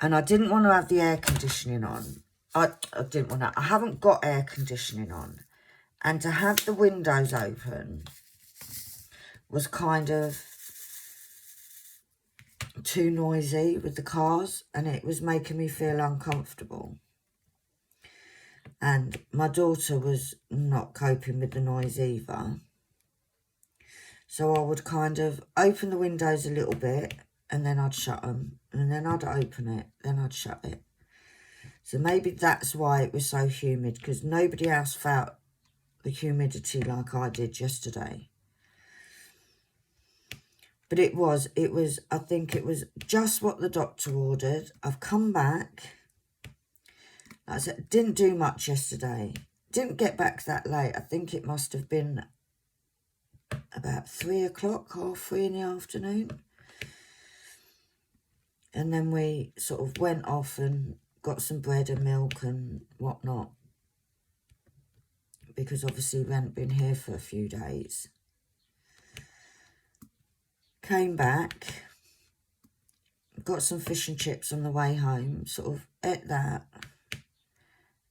And I didn't want to have the air conditioning on. I didn't want to, I haven't got air conditioning on. And to have the windows open was kind of too noisy with the cars, and it was making me feel uncomfortable. And my daughter was not coping with the noise either. So I would kind of open the windows a little bit, and then I'd shut them, and then I'd open it, then I'd shut it. So maybe that's why it was so humid, because nobody else felt the humidity like I did yesterday. But it was, I think it was just what the doctor ordered. I've come back. Like I said, didn't do much yesterday. Didn't get back that late. I think it must have been about 3 o'clock, 3:30 in the afternoon. And then we sort of went off and got some bread and milk and whatnot. Because obviously we hadn't been here for a few days. Came back, got some fish and chips on the way home, sort of ate that.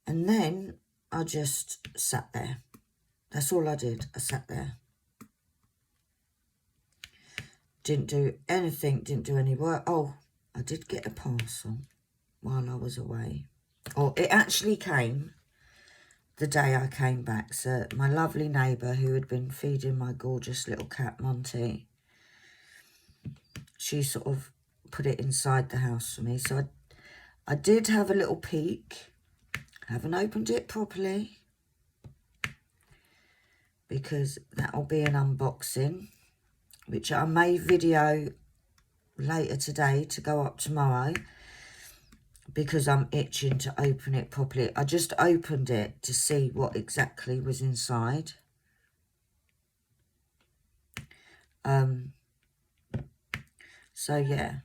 And then I just sat there. That's all I did. I sat there. Didn't do anything, didn't do any work. Oh, I did get a parcel while I was away. Or it actually came the day I came back. So my lovely neighbour who had been feeding my gorgeous little cat, Monty, she sort of put it inside the house for me. So I did have a little peek. Haven't opened it properly, because that'll be an unboxing, which I may video later today to go up tomorrow, because I'm itching to open it properly. I just opened it to see what exactly was inside. So yeah,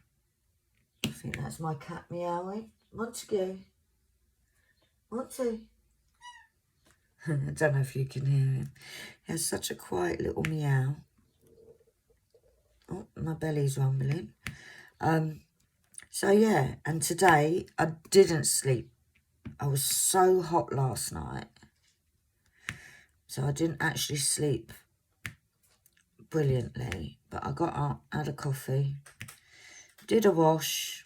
I think that's my cat meowing. Montague. Monty. I don't know if you can hear him. He has such a quiet little meow. Oh, my belly's rumbling. So yeah, and today I didn't sleep. I was so hot last night. So I didn't actually sleep brilliantly. But I got up, had a coffee, did a wash.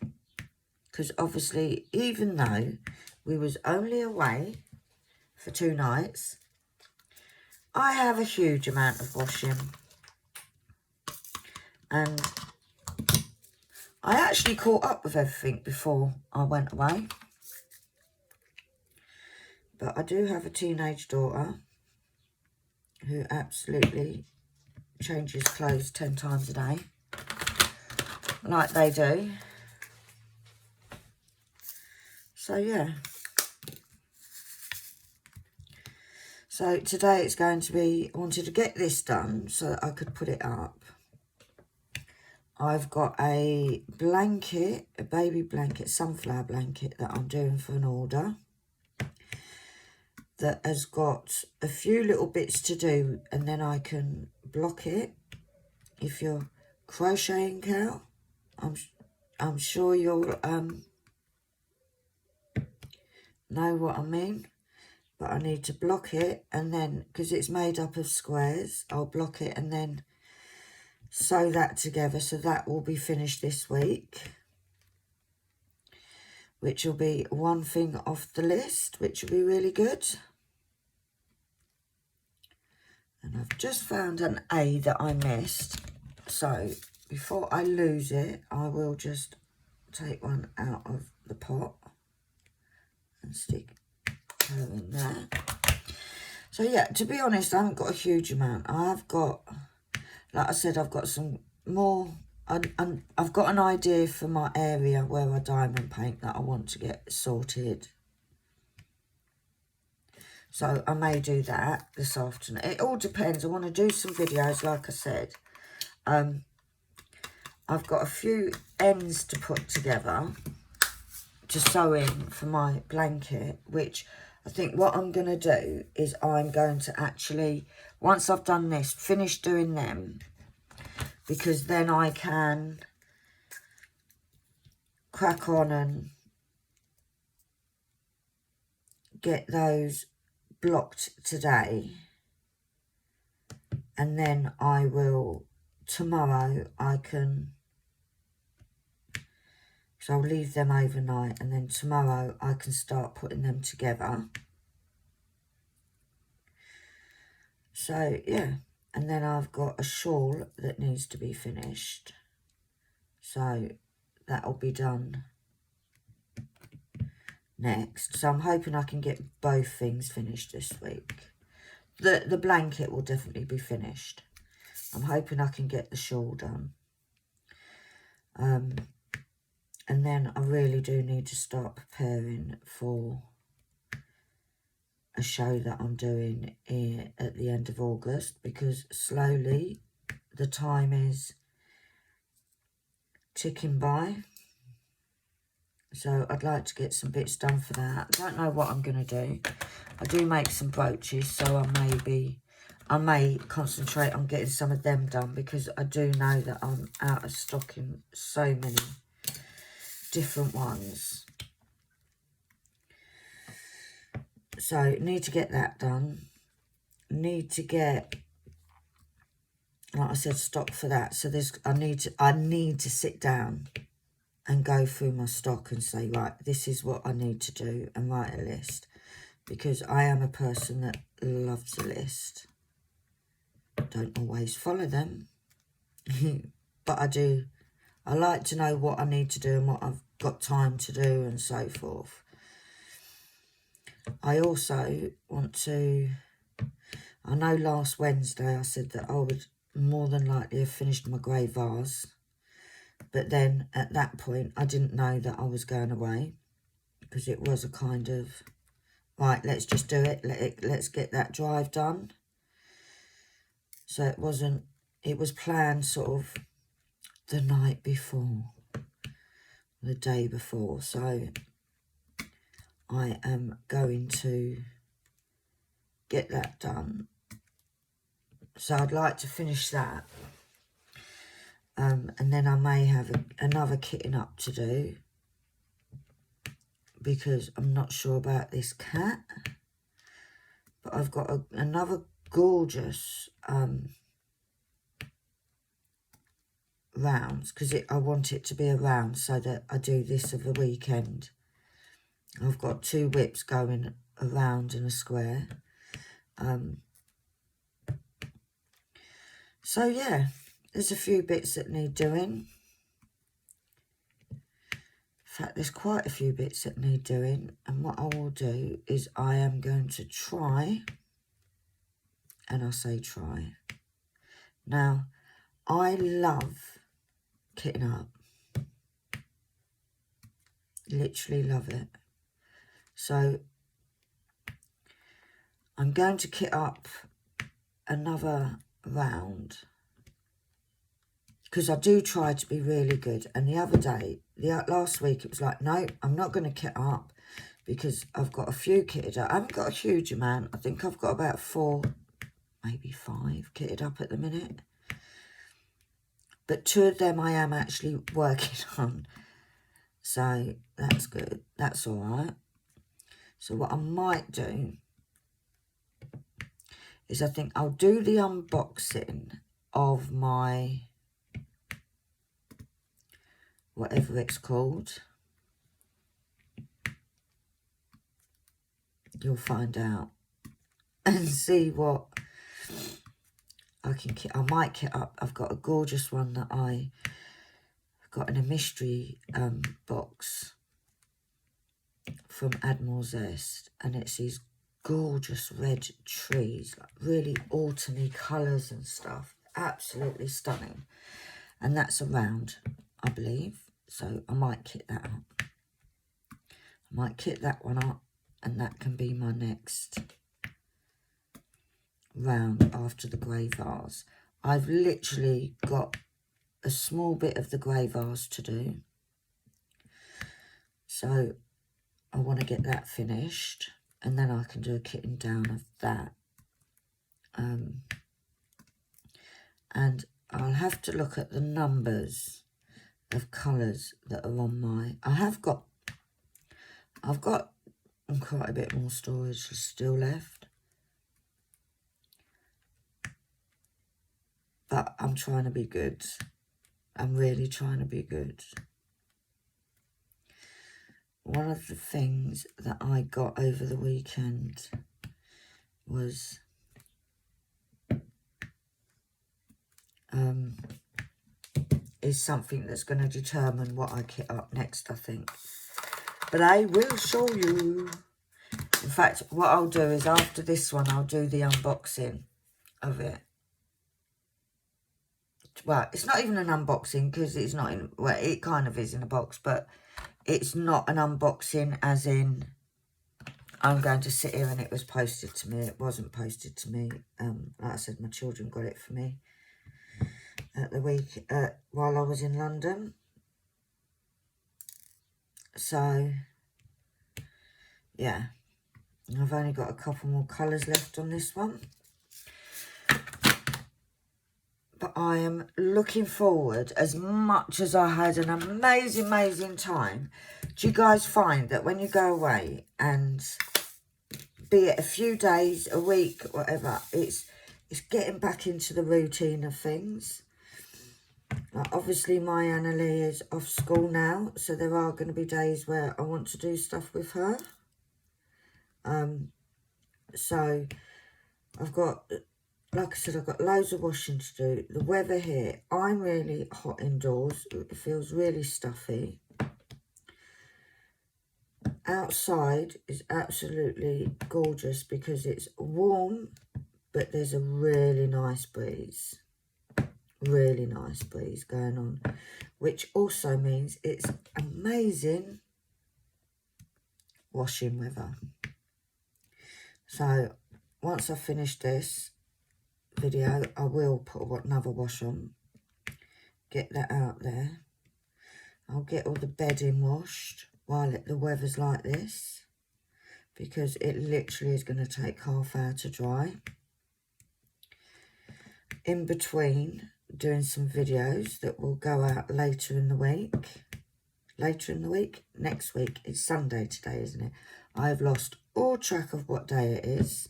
Because obviously, even though we was only away for 2 nights, I have a huge amount of washing. And I actually caught up with everything before I went away. But I do have a teenage daughter who absolutely changes clothes 10 times a day, like they do. So yeah. So today it's going to be, I wanted to get this done so that I could put it up. I've got a blanket, a baby blanket, sunflower blanket that I'm doing for an order, that has got a few little bits to do, and then I can block it. If you're crocheting, Cal, I'm sure you'll know what I mean. But I need to block it, and then, because it's made up of squares, I'll block it and then sew that together. So that will be finished this week, which will be one thing off the list, which will be really good. And I've just found an A that I missed. So before I lose it, I will just take one out of the pot and stick her in there. So yeah, to be honest, I haven't got a huge amount. I've got, like I said, I've got some more I've got an idea for my area where I diamond paint that I want to get sorted. So I may do that this afternoon. It all depends. I want to do some videos, like I said. I've got a few ends to put together to sew in for my blanket, which I think what I'm going to do is I'm going to actually, once I've done this, finish doing them, because then I can crack on and get those blocked today. And then I will, tomorrow, so I'll leave them overnight, and then tomorrow I can start putting them together. So, yeah. And then I've got a shawl that needs to be finished. So, that'll be done next. So, I'm hoping I can get both things finished this week. The blanket will definitely be finished. I'm hoping I can get the shawl done. And then I really do need to start preparing for a show that I'm doing at the end of August, because slowly the time is ticking by. So I'd like to get some bits done for that. I don't know what I'm going to do. I do make some brooches, so I may concentrate on getting some of them done, because I do know that I'm out of stock in so many different ones. So need to get that done. Need to get, like I said, stock for that. So I need to sit down and go through my stock and say, right, this is what I need to do, and write a list, because I am a person that loves a list. Don't always follow them, but I do. I like to know what I need to do and what I've got time to do and so forth. I also want to, I know last Wednesday I said that I would more than likely have finished my grey vase, but then at that point I didn't know that I was going away, because it was a kind of, right, let's just do it, let's get that drive done. So it was planned sort of the night before, the day before. So I am going to get that done. So I'd like to finish that. And then I may have another kitting up to do, because I'm not sure about this cat. But I've got another gorgeous rounds, because I want it to be a round so that I do this of a weekend. I've got 2 WIPs going, a round and a square. So yeah, there's a few bits that need doing. In fact, there's quite a few bits that need doing, and what I will do is I am going to try, and I say try. Now, I love kitting up. Literally love it. So I'm going to kit up another round, because I do try to be really good. And the other day, last week, it was like, no, I'm not going to kit up, because I've got a few kitted up. I haven't got a huge amount. I think I've got about 4, maybe 5 kitted up at the minute. But 2 of them I am actually working on. So that's good. That's all right. So what I might do is I think I'll do the unboxing of my, whatever it's called. You'll find out. And see what I can kit. I might kit up. I've got a gorgeous one that I got in a mystery box from Admiral Zest, and it's these gorgeous red trees, like really autumny colours and stuff, absolutely stunning. And that's a round, I believe. So I might kit that up. I might kit that one up, and that can be my next round after the grey vase. I've literally got a small bit of the grey vase to do. So I want to get that finished, and then I can do a kitting down of that. And I'll have to look at the numbers of colours that are on my... I've got quite a bit more storage still left. But I'm trying to be good. I'm really trying to be good. One of the things that I got over the weekend was is something that's going to determine what I kit up next, I think. But I will show you. In fact, what I'll do is after this one, I'll do the unboxing of it. Well, it's not even an unboxing because it's not in... Well, it kind of is in a box, but it's not an unboxing as in I'm going to sit here and it was posted to me. It wasn't posted to me. Like I said, my children got it for me at the week while I was in London. So, yeah. I've only got a couple more colours left on this one. But I am looking forward, as much as I had an amazing, amazing time. Do you guys find that when you go away and be it a few days, a week, whatever, it's getting back into the routine of things? Like obviously my Anna Lee is off school now, so there are going to be days where I want to do stuff with her. So I've got, like I said, I've got loads of washing to do. The weather here, I'm really hot indoors. It feels really stuffy. Outside is absolutely gorgeous because it's warm, but there's a really nice breeze. Really nice breeze going on, which also means it's amazing washing weather. So once I've finished this video, I will put another wash on, get that out there. I'll get all the bedding washed while the weather's like this, because it literally is going to take half hour to dry. In between, doing some videos that will go out later in the week. Next week. It's Sunday today, isn't it? I've lost all track of what day it is.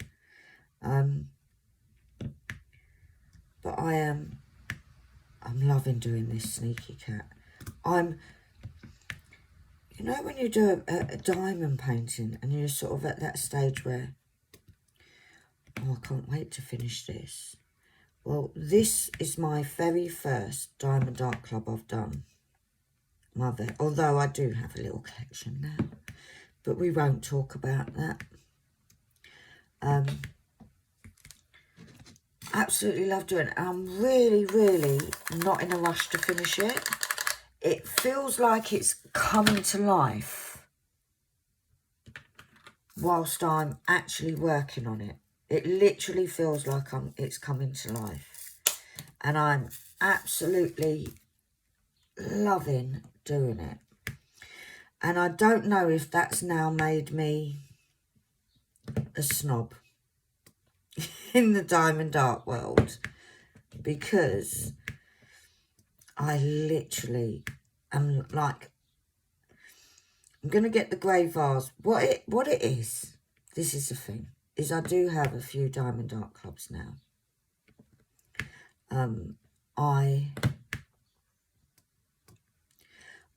But I'm loving doing this sneaky cat. You know when you do a diamond painting and you're sort of at that stage where, oh, I can't wait to finish this. Well, this is my very first Diamond Art Club I've done. Although I do have a little collection now, but we won't talk about that. Absolutely love doing it. I'm really, really not in a rush to finish it. It feels like it's coming to life whilst I'm actually working on it. It literally feels like it's coming to life. And I'm absolutely loving doing it. And I don't know if that's now made me a snob in the diamond art world, because I literally am like, I'm going to get the grey vase. What it is, this is the thing, is I do have a few diamond art clubs now.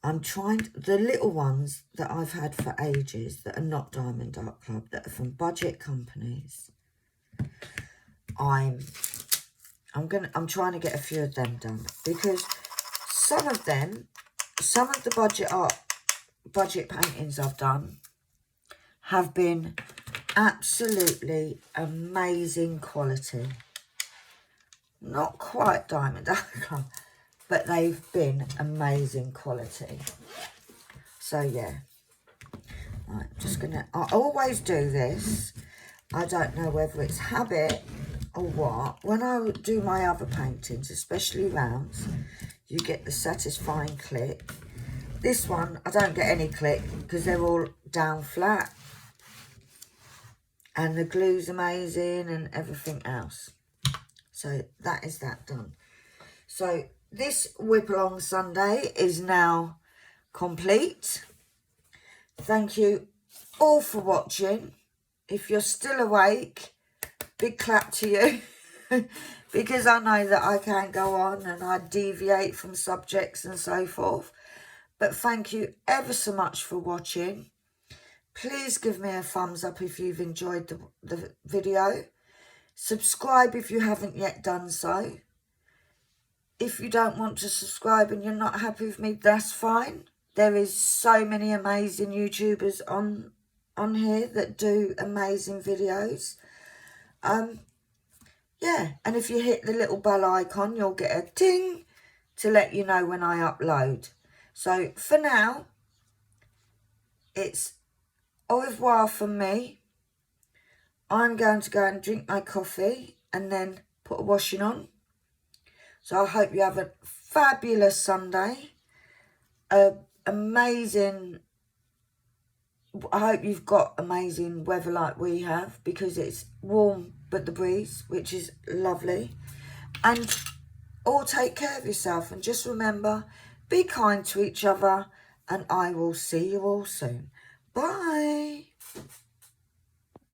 I'm trying, the little ones that I've had for ages that are not Diamond Art Club, that are from budget companies, I'm trying to get a few of them done, because some of the budget paintings I've done have been absolutely amazing quality. Not quite Diamond Art Club, but they've been amazing quality. So yeah, right, just gonna, I always do this. I don't know whether it's habit or what. When I do my other paintings, especially rounds, you get the satisfying click. This one, I don't get any click because they're all down flat. And the glue's amazing and everything else. So that is that done. So this whip along Sunday is now complete. Thank you all for watching. If you're still awake, big clap to you. Because I know that I can go on and I deviate from subjects and so forth. But thank you ever so much for watching. Please give me a thumbs up if you've enjoyed the video. Subscribe if you haven't yet done so. If you don't want to subscribe and you're not happy with me, that's fine. There is so many amazing YouTubers on here that do amazing videos. Yeah, and if you hit the little bell icon, you'll get a ting to let you know when I upload. So for now, it's au revoir from me. I'm going to go and drink my coffee and then put a washing on. So I hope you have a fabulous Sunday. Amazing. I hope you've got amazing weather like we have, because it's warm but the breeze, which is lovely. And all take care of yourself, and just remember, be kind to each other, and I will see you all soon. Bye.